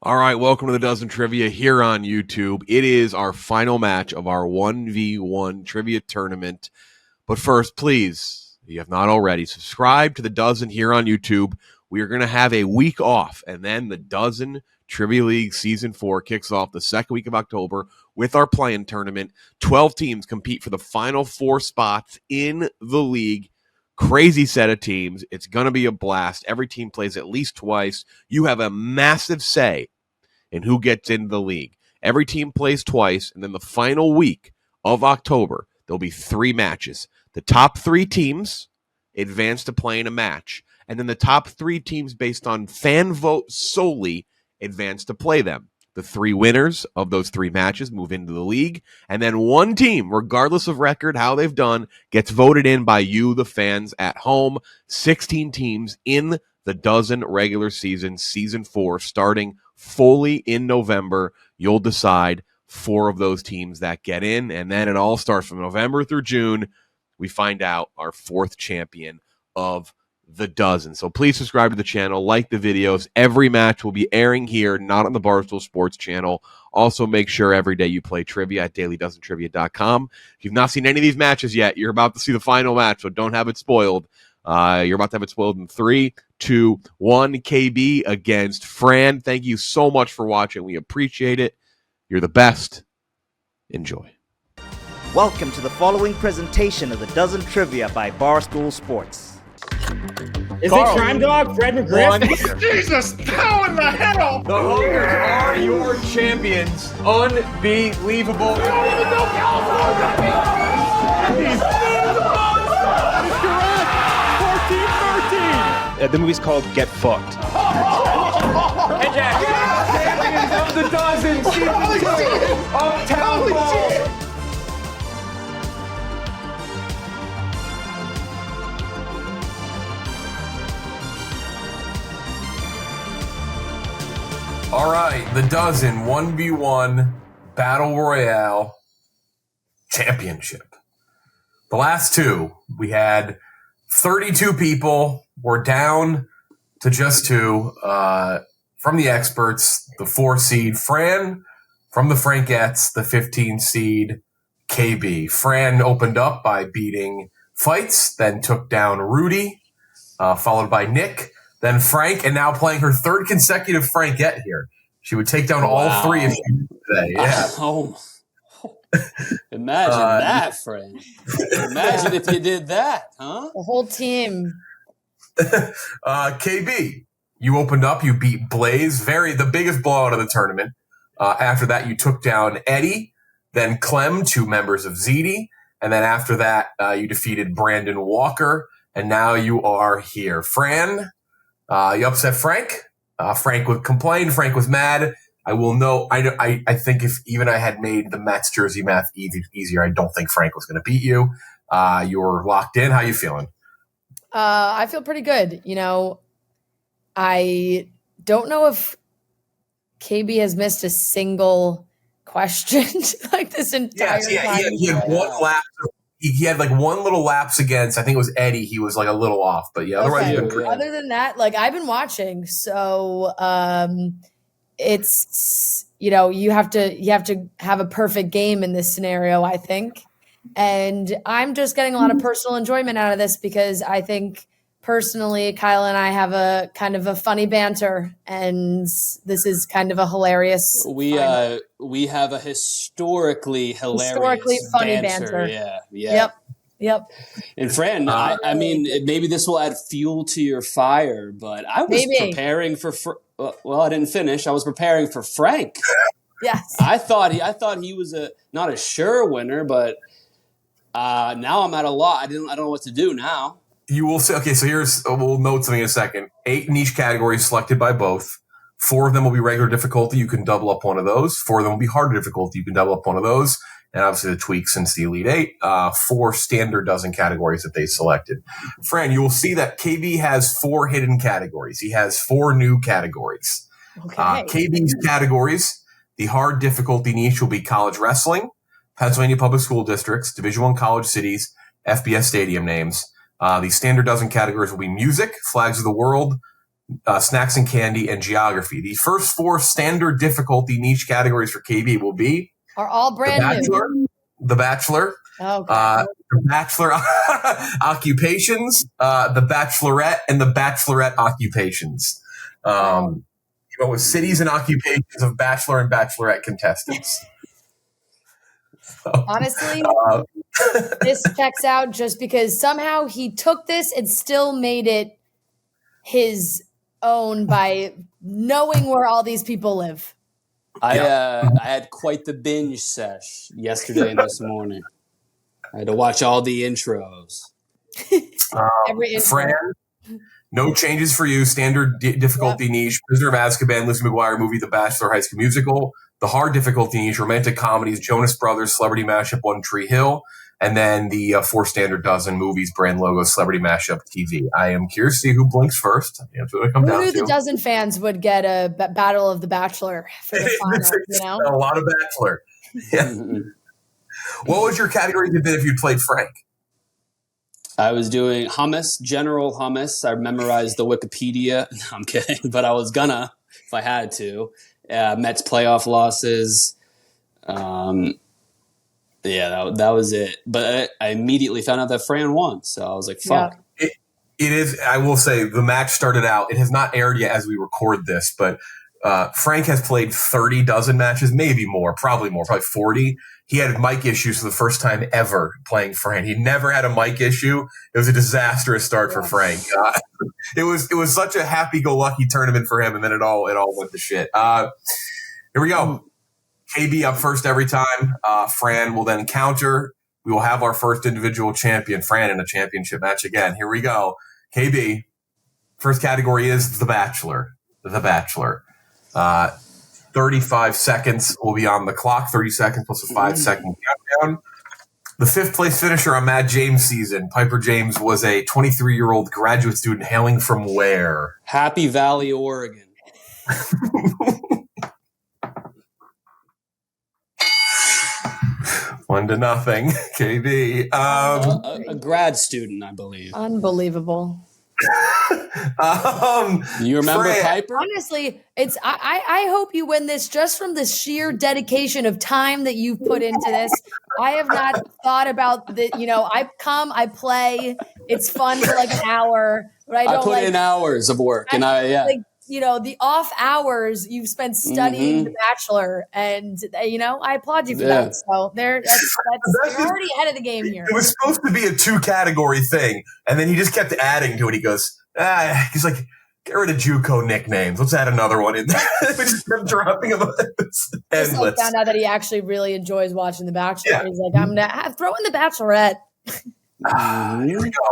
All right, welcome to the Dozen Trivia here on YouTube. It is our final match of our 1v1 trivia tournament. But first, please, if you have not already, subscribe to the Dozen here on YouTube. We are going to have a week off, and then the Dozen Trivia League Season 4 kicks off the second week of October with our play-in tournament. 12 teams compete for the final 4 spots in the league. Crazy set of teams. It's going to be a blast. Every team plays at least twice. You have a massive say in who gets into the league. Every team plays twice, and then the final week of October, there'll be 3 matches. The top 3 teams advance to play in a match, and then the top 3 teams, based on fan vote solely, advance to play them. The 3 winners of those 3 matches move into the league, and then one team, regardless of record, how they've done, gets voted in by you, the fans at home. 16 teams in the Dozen regular season, Season 4, starting fully in November. You'll decide 4 of those teams that get in, and then it all starts from November through June. We find out our 4th champion of the Dozen. So please subscribe to the channel, like the videos. Every match will be airing here, not on the Barstool Sports channel. Also, make sure every day you play trivia at dailydozentrivia.com. If you've not seen any of these matches yet, you're about to see the final match, so don't have it spoiled. You're about to have it spoiled in 3, 2, 1. KB against Fran. Thank you so much for watching. We appreciate it. You're the best. Enjoy. Welcome to the following presentation of the Dozen Trivia by Barstool Sports. Is it Crime Dog, Fred McGriff? Jesus, how in the hell? The Holders are your champions. Unbelievable. We don't even know California. The movie's called Get Fucked. Hey, Jack. Champions of the Dozen, Season 2, Uptown Ball. All right, the Dozen 1v1 Battle Royale Championship. The last 2, we had 32 people. We're down to just 2 from the experts, the 4 seed Fran, from the Frankettes, the 15 seed KB. Fran opened up by beating Fights, then took down Rudy, followed by Nick, then Frank, and now playing her 3rd consecutive Frankette here. She would take down all 3 of you today. Yeah. Oh. Imagine that, Fran. Imagine if you did that, huh? The whole team. KB, you opened up, you beat Blaze, the biggest blowout of the tournament. After that, you took down Eddie, then Clem, 2 members of ZD, and then after that, you defeated Brandon Walker, and now you are here. Fran, you upset Frank. Frank would complain. Frank was mad. I will know. I think if even I had made the Mets jersey math easier, I don't think Frank was going to beat you. You were locked in. How you feeling? I feel pretty good. You know, I don't know if KB has missed a single question like this entire time. He had one lapse. He had like one little lapse against, I think it was Eddie. He was like a little off, but yeah, otherwise he's been pretty. Other than that, like I've been watching, so it's, you know, you have to have a perfect game in this scenario, I think. And I'm just getting a lot of personal enjoyment out of this because I think personally, Kyle and I have a kind of a funny banter, and this is kind of a hilarious. We have a historically funny banter. Yeah. Yep. And Fran, I mean, maybe this will add fuel to your fire, but I was preparing for. Well, I didn't finish. I was preparing for Frank. Yes. I thought he was not a sure winner, but now I'm at a loss. I don't know what to do now. You will say, okay, so we'll note something in a second. 8 niche categories selected by both. 4 of them will be regular difficulty. You can double up one of those. 4 of them will be harder difficulty. You can double up one of those. And obviously the tweak since the Elite 8. 4 standard dozen categories that they selected. Fran, you will see that KB has 4 hidden categories. He has 4 new categories. Okay. KB's categories, the hard difficulty niche will be college wrestling, Pennsylvania Public School Districts, Division I college cities, FBS stadium names. The standard dozen categories will be music, flags of the world, snacks and candy, and geography. The first 4 standard difficulty niche categories for KB will be are all brand new. The Bachelor, the Bachelor occupations, the Bachelorette, and the Bachelorette occupations. With cities and occupations of Bachelor and Bachelorette contestants. Honestly, this checks out just because somehow he took this and still made it his own by knowing where all these people live. I had quite the binge sesh yesterday and this morning. I had to watch all the intros. Every intro. Fran, no changes for you. Standard difficulty niche, Prisoner of Azkaban, Lizzie McGuire movie, The Bachelor, High School Musical. The hard difficulty niche, romantic comedies, Jonas Brothers, Celebrity Mashup, One Tree Hill. And then the 4 standard dozen movies, brand logos, Celebrity Mashup, TV. I am curious to see who blinks first. That's what it comes down to. Who knew the dozen fans would get a Battle of the Bachelor for the final? A lot of Bachelor. Yeah. What was your category if you played Frank? I was doing hummus, general hummus. I memorized the Wikipedia. No, I'm kidding, but I was gonna if I had to. Mets playoff losses. That was it. But I immediately found out that Fran won, so I was like, "Fuck." Yeah. It is. I will say the match started out. It has not aired yet as we record this, but Frank has played 30 dozen matches, maybe more, probably 40. He had mic issues for the first time ever playing Fran. He never had a mic issue. It was a disastrous start for Frank. It was such a happy-go-lucky tournament for him, and then it all went to shit. Here we go. KB up first every time. Fran will then counter. We will have our first individual champion, Fran, in a championship match again. Here we go. KB, first category is The Bachelor. The Bachelor. 35 seconds will be on the clock. 30 seconds plus a 5-second countdown. The 5th place finisher on Matt James' season, Piper James, was a 23-year-old graduate student hailing from where? Happy Valley, Oregon. 1-0, KB. A grad student, I believe. Unbelievable. You remember Fran, Piper? Honestly, it's I hope you win this just from the sheer dedication of time that you've put into this. I have not thought about the. I come, I play. It's fun for like an hour, but I put in hours of work, and the off hours you've spent studying The Bachelor, and I applaud you for that. So that's you're already ahead of the game here. It was supposed to be a 2-category thing, and then he just kept adding to it. He goes, he's like, get rid of JUCO nicknames. Let's add another one in there. We just kept dropping them. It's endless. I found out that he actually really enjoys watching The Bachelor. Yeah. He's like, I'm gonna throw in The Bachelorette. Here we go.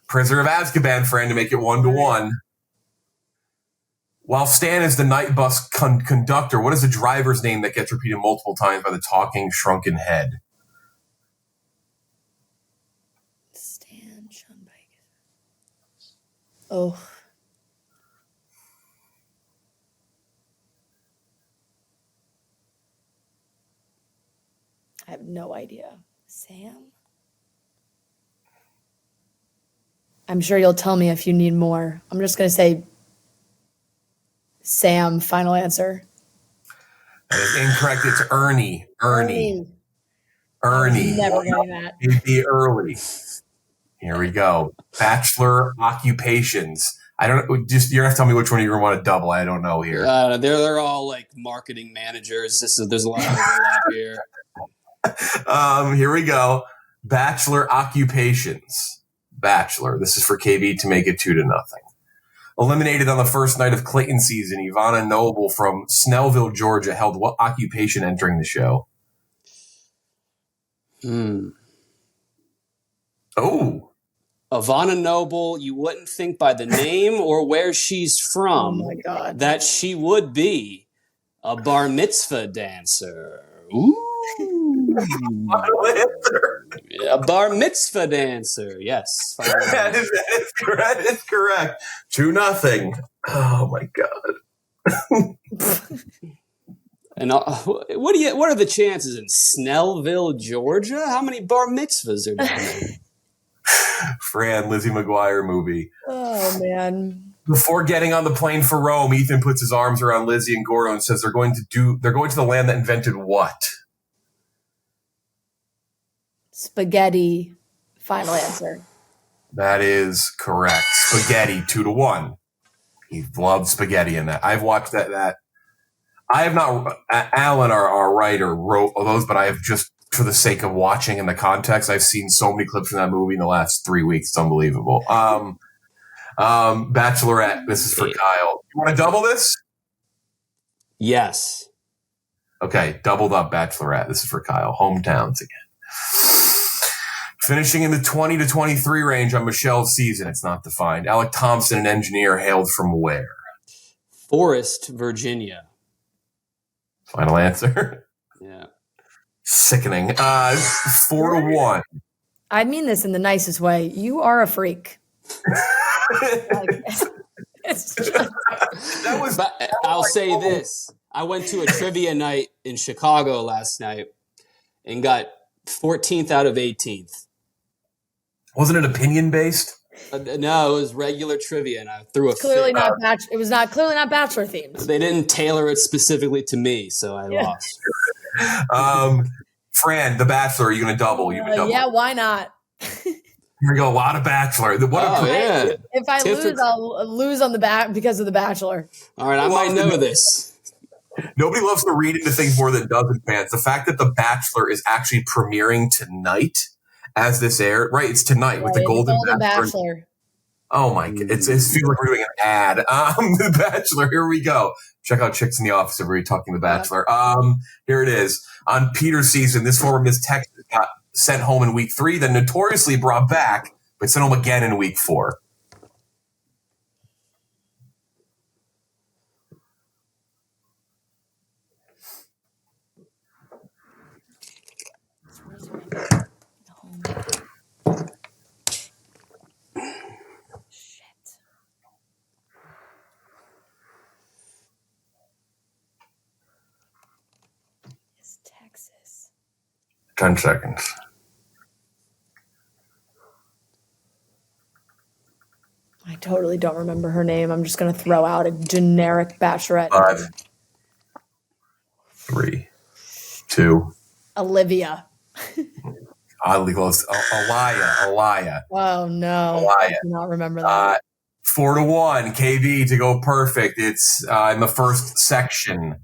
Prisoner of Azkaban, Fran, to make it 1-1. While Stan is the night bus conductor, what is the driver's name that gets repeated multiple times by the talking shrunken head? Stan Schunbeck. Oh. I have no idea. Sam? I'm sure you'll tell me if you need more. I'm just going to say Sam, final answer. That is incorrect. It's Ernie. Ernie. Never getting that. It'd be early. Here we go. Bachelor occupations. I don't know. Just you're gonna have to tell me which one you're gonna want to double. I don't know here. They're all like marketing managers. There's a lot of overlap here. Here we go. Bachelor occupations. Bachelor. This is for KB to make it 2-0. Eliminated on the first night of Clayton season, Ivana Noble from Snellville, Georgia, held what occupation entering the show? Oh. Ivana Noble, you wouldn't think by the name or where she's from that she would be a bar mitzvah dancer. Ooh. A bar mitzvah dancer. Yes. That is correct. 2-0. Oh my God. And what are the chances in Snellville, Georgia? How many bar mitzvahs are down there? Fran, Lizzie McGuire movie. Oh man. Before getting on the plane for Rome, Ethan puts his arms around Lizzie and Gordo and says they're going to the land that invented what? Spaghetti. Final answer. That is correct. Spaghetti, 2-1. He loved spaghetti in that. I've watched that. I have not. Alan, our writer, wrote those, but I have just for the sake of watching in the context. I've seen so many clips from that movie in the last 3 weeks. It's unbelievable. Bachelorette. This is for Kyle. You want to double this? Yes. Okay, doubled up Bachelorette. This is for Kyle. Hometowns again. Finishing in the 20 to 23 range on Michelle's season. It's not defined. Alec Thompson, an engineer, hailed from where? Forest, Virginia. Final answer. Yeah. Sickening. 4-1. I mean this in the nicest way. You are a freak. But I'll say this. I went to a trivia night in Chicago last night and got 14th out of 18th. Wasn't it opinion based? No, it was regular trivia, and I threw a Clearly fit. not it was not clearly not Bachelor themed. They didn't tailor it specifically to me, so I lost. Fran, The Bachelor, are you going to double? Yeah, why not? Here we go. A lot of Bachelor. Yeah. If I lose, I'll lose on the back because of The Bachelor. All right, I might know this. Nobody loves to read into things more than dozen fans. The fact that The Bachelor is actually premiering tonight as this aired, right? It's tonight with the Golden Bachelor. Oh my God. It feels like we're doing an ad. The Bachelor, here we go. Check out Chicks in the Office, everybody talking The Bachelor. Here it is. On Peter's season, this former Miss Texas got sent home in week 3, then notoriously brought back, but sent home again in week 4. Texas. 10 seconds. I totally don't remember her name. I'm just going to throw out a generic Bachelorette. 5, 3, 2. Olivia. Oddly close. Alaya. Oh no. Alaya. I do not remember that. 4-1. KB to go perfect. It's in the first section.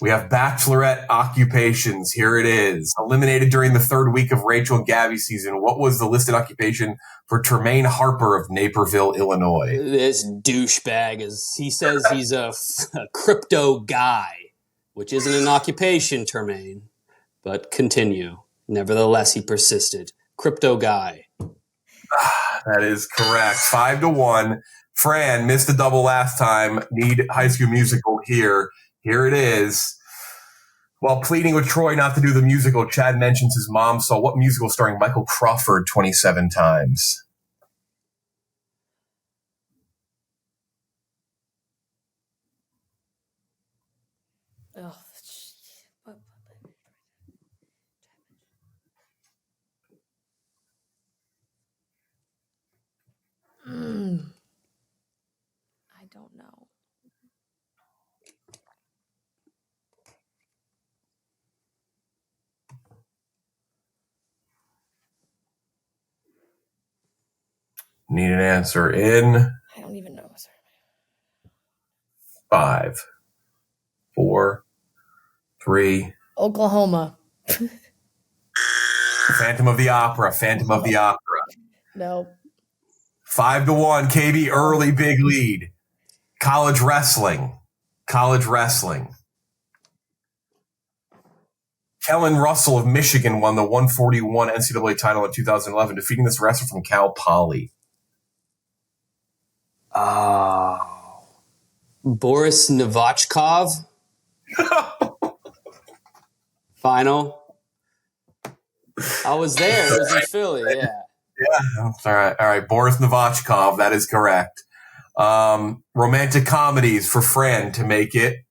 We have Bachelorette occupations. Here it is. Eliminated during the 3rd week of Rachel and Gabby's season. What was the listed occupation for Tremaine Harper of Naperville, Illinois? This douchebag he says he's a crypto guy, which isn't an occupation, Tremaine. But continue. Nevertheless, he persisted. Crypto guy. That is correct. 5-1. Fran missed a double last time. Need High School Musical here. Here it is. While pleading with Troy not to do the musical, Chad mentions his mom saw what musical starring Michael Crawford 27 times? Oh, I don't know. Need an answer in I don't even know. Sorry. 5, 4, 3. Oklahoma. Phantom of the Opera. Phantom of the Opera. No. 5-1. KB early big lead. College wrestling. College wrestling. Kellen Russell of Michigan won the 141 NCAA title in 2011, defeating this wrestler from Cal Poly. Boris Novachkov. Final. I was there. It was in Philly, yeah. Yeah, all right. Boris Novachkov, that is correct. Romantic comedies for Fran to make it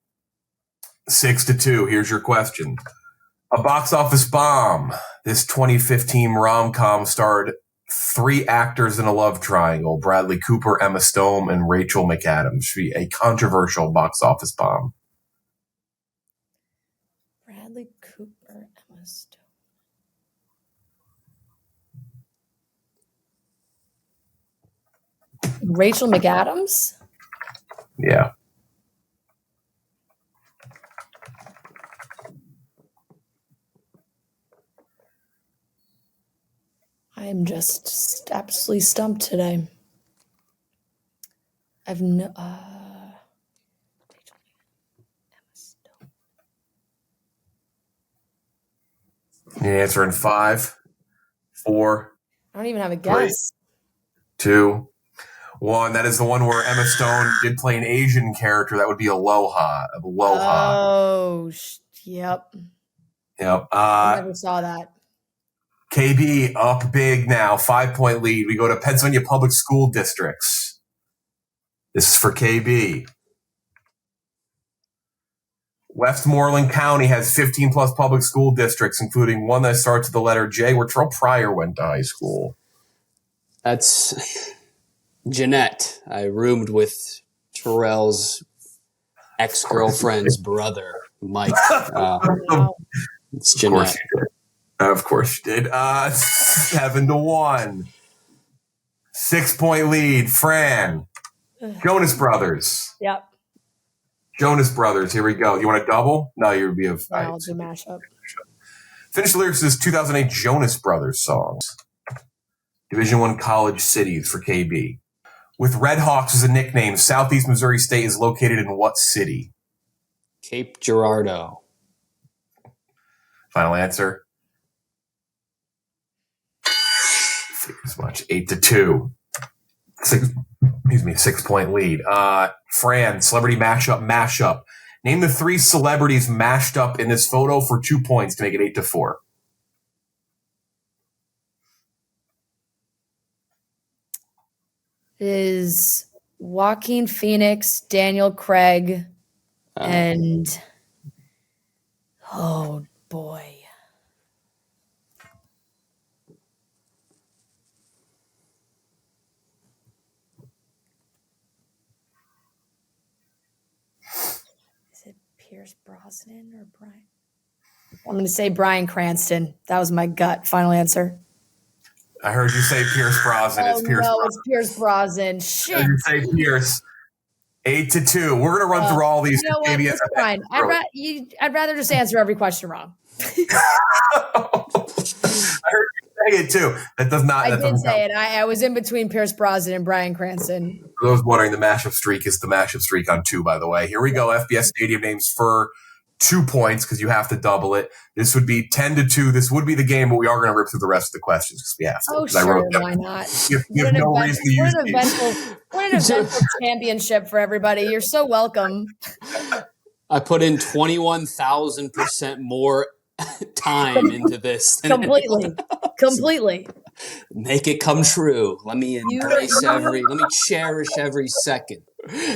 6-2. Here's your question. A box office bomb. This 2015 rom-com starred 3 actors in a love triangle: Bradley Cooper, Emma Stone, and Rachel McAdams. Should be a controversial box office bomb. Bradley Cooper, Emma Stone. Rachel McAdams? Yeah. I am just absolutely stumped today. I've no. Rachel Emma Stone. The answer in 5, 4, I don't even have a guess. 2, 1. That is the one where Emma Stone did play an Asian character. That would be Aloha. Oh, yep. Yep. I never saw that. KB up big now, 5-point lead. We go to Pennsylvania Public School Districts. This is for KB. Westmoreland County has 15 plus public school districts, including one that starts with the letter J, where Terrell Pryor went to high school. That's Jeanette. I roomed with Terrell's ex-girlfriend's brother, Mike. It's Jeanette. Of course you did. 7-1. 6-point lead. Fran. Jonas Brothers. Yep. Jonas Brothers. Here we go. You want a double? No, you would be a. I'll do mashup. Finish the lyrics to this 2008 Jonas Brothers songs. Division I college cities for KB. With Red Hawks as a nickname, Southeast Missouri State is located in what city? Cape Girardeau. Final answer. As much. 8-2. 6-point lead. Fran, celebrity mashup. Name the 3 celebrities mashed up in this photo for 2 points to make it 8-4. It is Joaquin Phoenix, Daniel Craig, and oh boy. Pierce Brosnan or Brian? I'm going to say Bryan Cranston. That was my gut. Final answer. I heard you say Pierce Brosnan. It's Pierce Brosnan. It's Pierce Brosnan. Shit. I heard you say Pierce. 8-2. We're going to run through all these. You know what? It's fine. I'd rather just answer every question wrong. I heard you say it too. That does not. I did say it. I was in between Pierce Brosnan and Bryan Cranston. For those wondering, the mashup streak is the mashup streak on 2, by the way. Here we go. FBS stadium names for 2 points because you have to double it. This would be 10-2. This would be the game, but we are going to rip through the rest of the questions because we have to. Oh, sure. Why not? You have no reason to use these. What an eventful championship for everybody. You're so welcome. I put in 21,000% more time into this. Completely. Make it come true. Let me embrace let me cherish every second.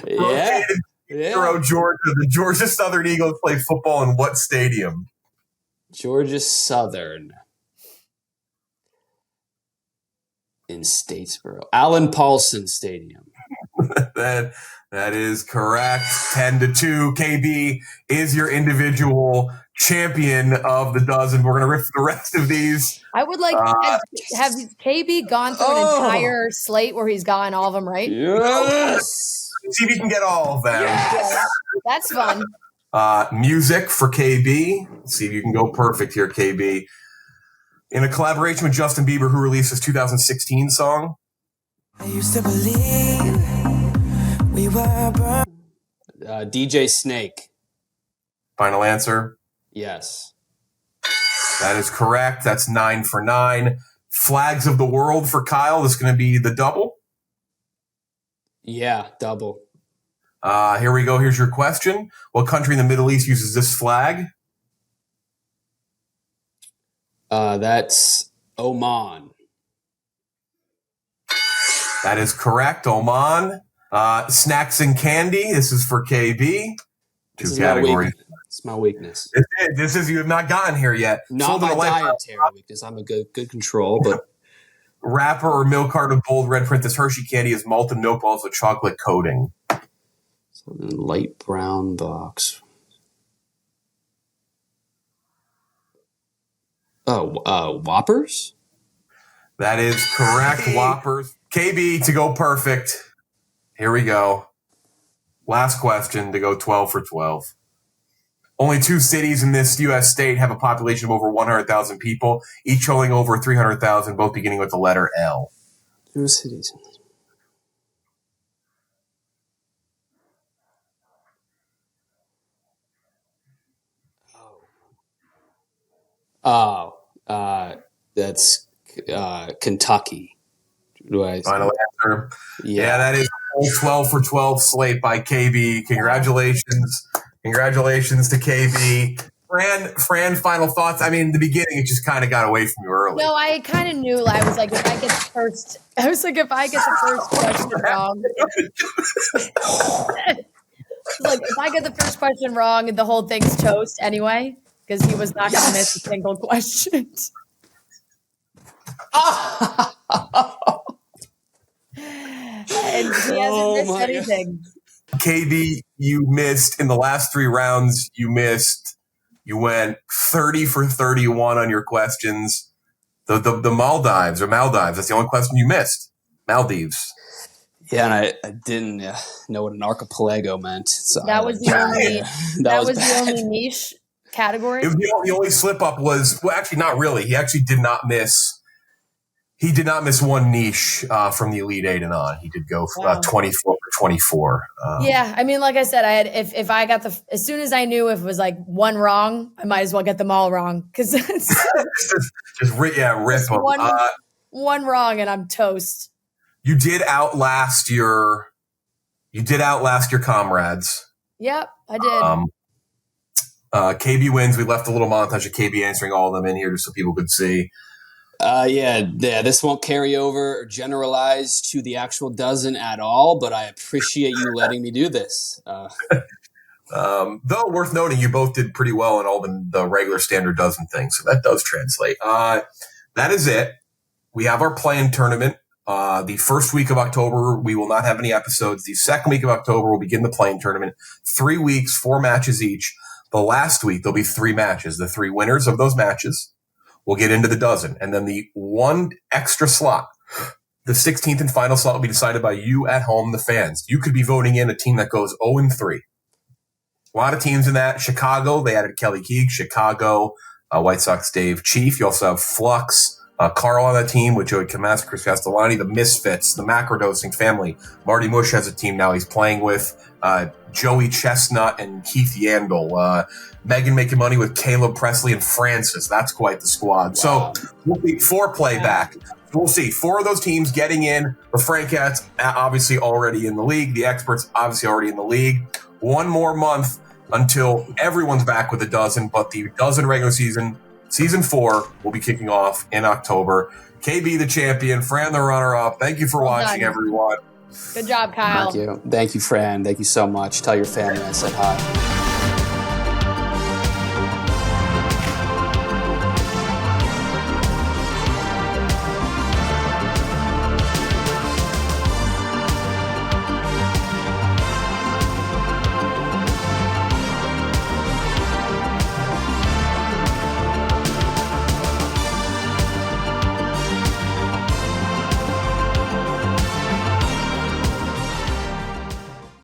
Yeah. Georgia. The Georgia Southern Eagles play football in what stadium? Georgia Southern. In Statesboro. Allen Paulson Stadium. That is correct. 10-2. KB is your individual champion of the dozen. We're going to rip the rest of these. I would like have KB gone through an entire slate where he's gotten all of them right? Yes. See if you can get all of them. Yes. That's fun. Music for KB. Let's see if you can go perfect here, KB. In a collaboration with Justin Bieber, who released his 2016 song. I used to believe we were DJ Snake. Final answer? Yes. That is correct. That's 9 for 9. Flags of the World for Kyle. This is going to be the double. Yeah, double. Here we go. Here's your question. What country in the Middle East uses this flag? That's Oman. That is correct. Oman. Snacks and candy. This is for KB. Two categories. It's my weakness. This is you have not gotten here yet. Not my dietary weakness. I'm a good control, but wrapper or milk carton of bold red print. This Hershey candy is malted milk balls with chocolate coating. So light brown box. Oh, Whoppers? That is correct, Whoppers. KB to go perfect. Here we go. Last question to go 12 for 12. Only 2 cities in this U.S. state have a population of over 100,000 people, each holding over 300,000, both beginning with the letter L. 2 cities. Oh, that's Kentucky. Final answer. Yeah, that is a 12 for 12 slate by KB. Congratulations. Congratulations to KB. Fran, final thoughts? I mean, in the beginning, it just kind of got away from you early. No, I kind of knew. I was like, if I get the first question wrong. Like, if I get the first question wrong, the whole thing's toast anyway, because he was not going to miss a single question. And he hasn't missed anything. KB, you missed in the last 3 rounds. You went 30 for 31 on your questions. The Maldives. That's the only question you missed. Maldives. Yeah, and I didn't know what an archipelago meant. So that was the only niche category. The only slip up was, well, actually not really. He actually did not miss. He did not miss one niche from the Elite 8 and on. He did go 24 for 24. Yeah, I mean, like I said, I had if I got as soon as I knew if it was like one wrong, I might as well get them all wrong because it's rip them. One wrong and I'm toast. You did outlast your comrades. Yep, I did. KB wins. We left a little montage of KB answering all of them in here just so people could see. Yeah. This won't carry over or generalize to the actual dozen at all, but I appreciate you letting me do this. Though worth noting, you both did pretty well in all the regular standard dozen things, so that does translate. That is it. We have our play-in tournament. The first week of October, we will not have any episodes. The second week of October, we'll begin the play-in tournament. 3 weeks, 4 matches each. The last week, there'll be 3 matches. The 3 winners of those matches will get into the dozen. And then the one extra slot, the 16th and final slot, will be decided by you at home, the fans. You could be voting in a team that goes 0-3. A lot of teams in that. Chicago, they added Kelly Keeg. Chicago, White Sox Dave Chief. You also have Flux. Carl on that team with Joey Kamasa, Chris Castellani, the Misfits, the Macrodosing family. Marty Mush has a team now he's playing with. Joey Chestnut and Keith Yandel. Megan making money with Caleb Presley and Francis. That's quite the squad. Wow. So we'll be 4 playback. We'll see 4 of those teams getting in. The Frankettes obviously already in the league. The Experts obviously already in the league. 1 more month until everyone's back with a dozen, but the dozen regular season, Season 4, will be kicking off in October. KB the champion, Fran the runner-up. Thank you for watching, everyone. Good job, Kyle. Thank you, Fran. Thank you so much. Tell your family I said hi.